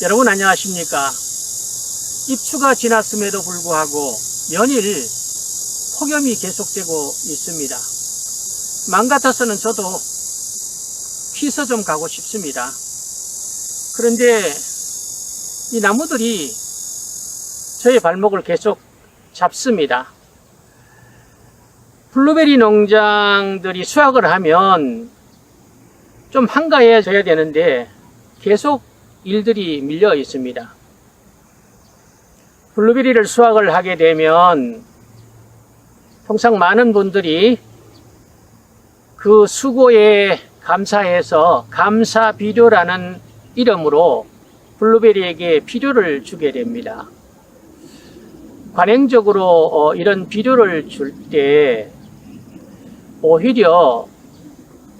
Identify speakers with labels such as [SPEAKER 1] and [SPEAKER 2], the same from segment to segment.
[SPEAKER 1] 여러분 안녕하십니까? 입추가 지났음에도 불구하고 연일 폭염이 계속되고 있습니다. 맘 같아서는 저도 피서 좀 가고 싶습니다. 그런데 이 나무들이 저의 발목을 계속 잡습니다. 블루베리 농장들이 수확을 하면 좀 한가해져야 되는데 계속 일들이 밀려 있습니다. 블루베리를 수확을 하게 되면 통상 많은 분들이 그 수고에 감사해서 감사비료라는 이름으로 블루베리에게 비료를 주게 됩니다. 관행적으로 이런 비료를 줄 때 오히려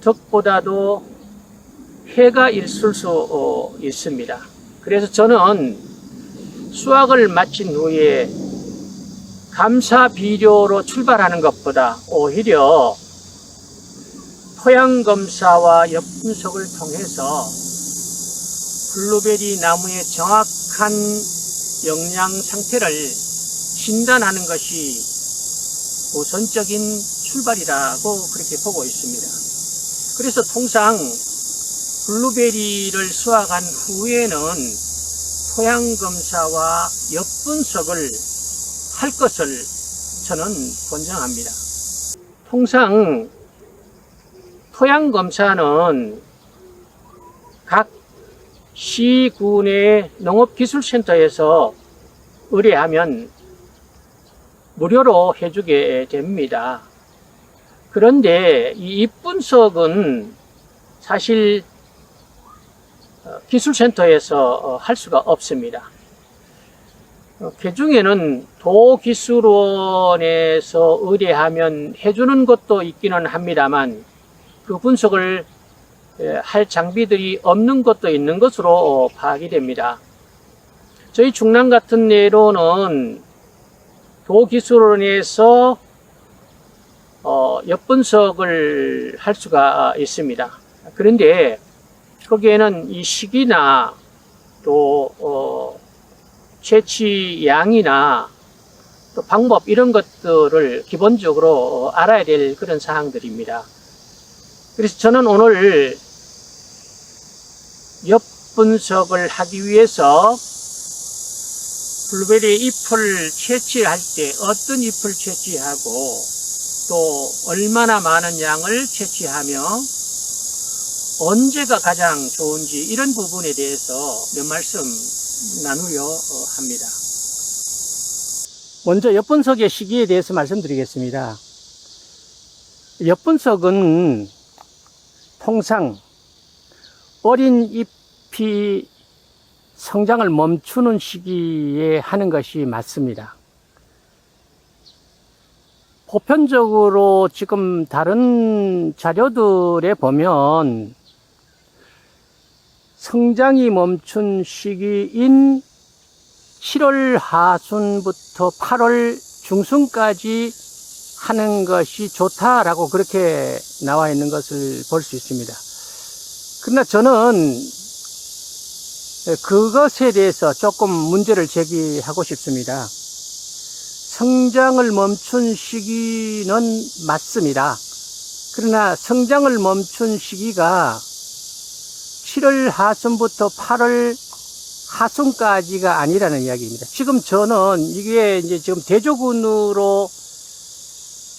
[SPEAKER 1] 덕보다도 해가 있을 수 있습니다. 그래서 저는 수확을 마친 후에 감사비료로 출발하는 것보다 오히려 토양검사와 엽분석을 통해서 블루베리 나무의 정확한 영양 상태를 진단하는 것이 우선적인 출발이라고 그렇게 보고 있습니다. 그래서 통상 블루베리를 수확한 후에는 토양검사와 엽분석을 할 것을 저는 권장합니다. 통상 토양검사는 각 시군의 농업기술센터에서 의뢰하면 무료로 해주게 됩니다. 그런데 이 잎분석은 사실 기술센터에서 할 수가 없습니다. 개중에는 도기술원에서 의뢰하면 해주는 것도 있기는 합니다만 그 분석을 할 장비들이 없는 것도 있는 것으로 파악이 됩니다. 저희 충남 같은 예로는 도기술원에서 엽분석을 할 수가 있습니다. 그런데 거기에는 이 시기나 또 채취 양이나 또 방법 이런 것들을 기본적으로 알아야 될 그런 사항들입니다. 그래서 저는 오늘 엽분석을 하기 위해서 블루베리 잎을 채취할 때 어떤 잎을 채취하고 또 얼마나 많은 양을 채취하며 언제가 가장 좋은지 이런 부분에 대해서 몇 말씀 나누려 합니다. 먼저 엽분석의 시기에 대해서 말씀드리겠습니다. 엽분석은 통상 어린 잎이 성장을 멈추는 시기에 하는 것이 맞습니다. 보편적으로 지금 다른 자료들에 보면 성장이 멈춘 시기인 7월 하순부터 8월 중순까지 하는 것이 좋다라고 그렇게 나와 있는 것을 볼 수 있습니다. 그러나 저는 그것에 대해서 조금 문제를 제기하고 싶습니다. 성장을 멈춘 시기는 맞습니다. 그러나 성장을 멈춘 시기가 7월 하순부터 8월 하순까지가 아니라는 이야기입니다. 지금 저는 이게 이제 지금 대조군으로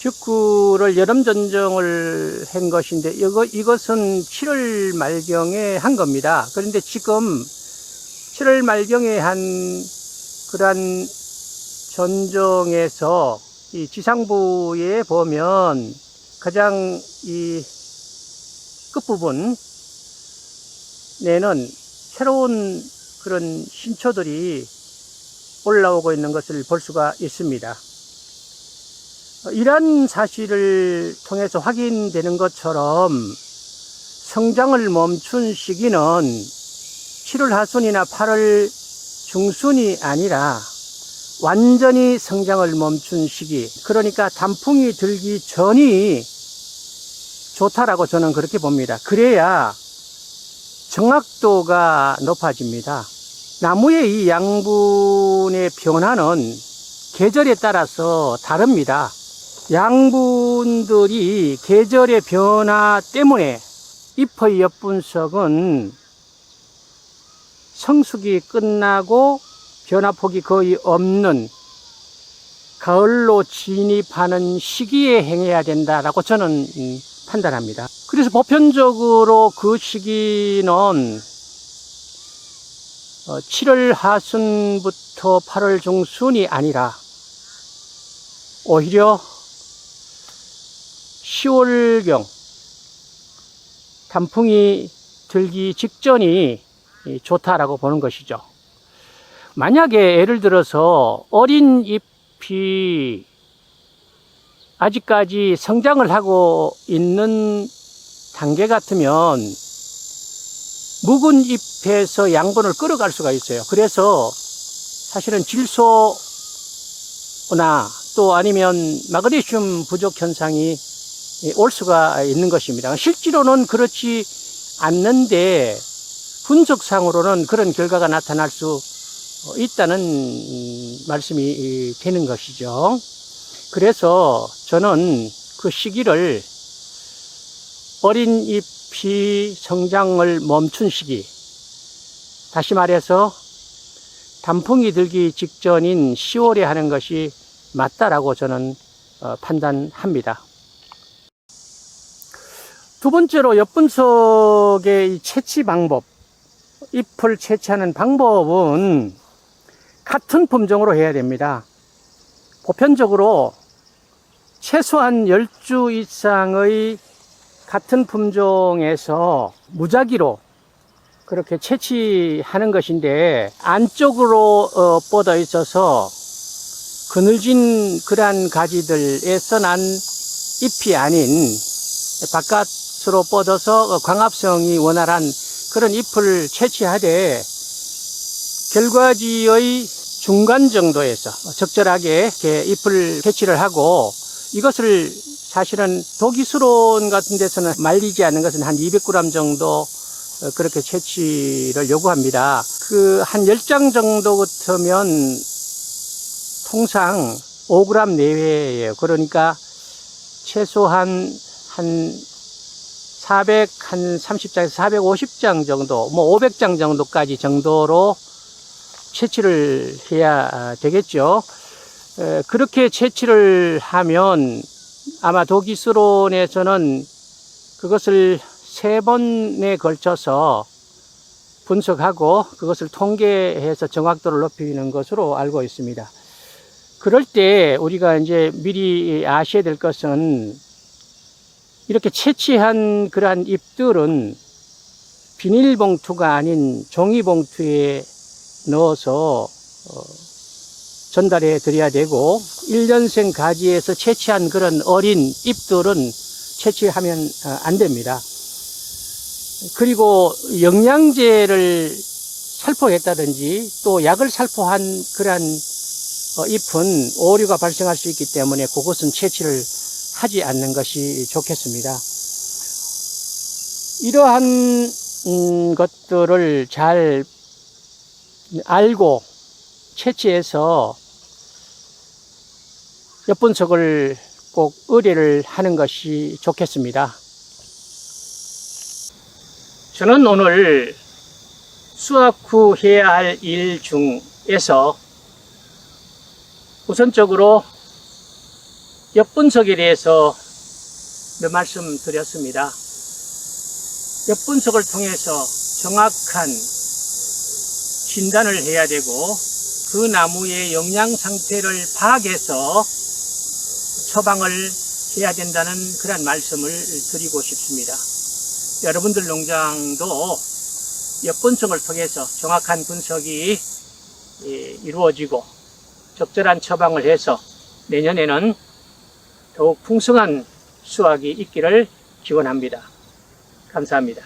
[SPEAKER 1] 벽구를 여름 전정을 한 것인데 이것은 7월 말경에 한 겁니다. 그런데 지금 7월 말경에 한 그러한 전정에서 이 지상부에 보면 가장 이 끝부분 내는 새로운 그런 신초들이 올라오고 있는 것을 볼 수가 있습니다. 이러한 사실을 통해서 확인되는 것처럼 성장을 멈춘 시기는 7월 하순이나 8월 중순이 아니라 완전히 성장을 멈춘 시기, 그러니까 단풍이 들기 전이 좋다라고 저는 그렇게 봅니다. 그래야 정확도가 높아집니다. 나무의 이 양분의 변화는 계절에 따라서 다릅니다. 양분들이 계절의 변화 때문에 잎의 엽분석은 성숙이 끝나고 변화폭이 거의 없는 가을로 진입하는 시기에 행해야 된다라고 저는 판단합니다. 그래서 보편적으로 그 시기는 7월 하순부터 8월 중순이 아니라 오히려 10월경 단풍이 들기 직전이 좋다라고 보는 것이죠. 만약에 예를 들어서 어린 잎이 아직까지 성장을 하고 있는 단계 같으면 묵은 잎에서 양분을 끌어갈 수가 있어요. 그래서 사실은 질소나 또 아니면 마그네슘 부족 현상이 올 수가 있는 것입니다. 실제로는 그렇지 않는데 분석상으로는 그런 결과가 나타날 수 있다는 말씀이 되는 것이죠. 그래서 저는 그 시기를 어린 잎이 성장을 멈춘 시기, 다시 말해서 단풍이 들기 직전인 10월에 하는 것이 맞다라고 저는 판단합니다. 두 번째로 엽분석의 채취 방법, 잎을 채취하는 방법은 같은 품종으로 해야 됩니다. 보편적으로 최소한 10주 이상의 같은 품종에서 무작위로 그렇게 채취하는 것인데, 안쪽으로 뻗어 있어서 그늘진 그러한 가지들에서 난 잎이 아닌 바깥으로 뻗어서 광합성이 원활한 그런 잎을 채취하되, 결과지의 중간 정도에서 적절하게 이렇게 잎을 채취를 하고, 이것을 사실은 독이수론 같은 데서는 말리지 않는 것은 한 200g 정도 그렇게 채취를 요구합니다. 그 한 10장 정도 같으면 통상 5g 내외예요. 그러니까 최소한 한 430장에서 450장 정도, 뭐 500장 정도까지 정도로 채취를 해야 되겠죠. 그렇게 채취를 하면 아마 독이수론에서는 그것을 3번에 걸쳐서 분석하고 그것을 통계해서 정확도를 높이는 것으로 알고 있습니다. 그럴 때 우리가 이제 미리 아셔야 될 것은, 이렇게 채취한 그러한 잎들은 비닐봉투가 아닌 종이봉투에 넣어서 전달해 드려야 되고, 1년생 가지에서 채취한 그런 어린 잎들은 채취하면 안 됩니다. 그리고 영양제를 살포했다든지 또 약을 살포한 그러한 잎은 오류가 발생할 수 있기 때문에 그것은 채취를 하지 않는 것이 좋겠습니다. 이러한 것들을 잘 알고 채취해서 엽분석을 꼭 의뢰를 하는 것이 좋겠습니다. 저는 오늘 수확 후 해야 할 일 중에서 우선적으로 엽분석에 대해서 몇 말씀 드렸습니다. 엽분석을 통해서 정확한 진단을 해야 되고, 그 나무의 영양 상태를 파악해서 처방을 해야 된다는 그런 말씀을 드리고 싶습니다. 여러분들 농장도 엽분석을 통해서 정확한 분석이 이루어지고 적절한 처방을 해서 내년에는 더욱 풍성한 수확이 있기를 기원합니다. 감사합니다.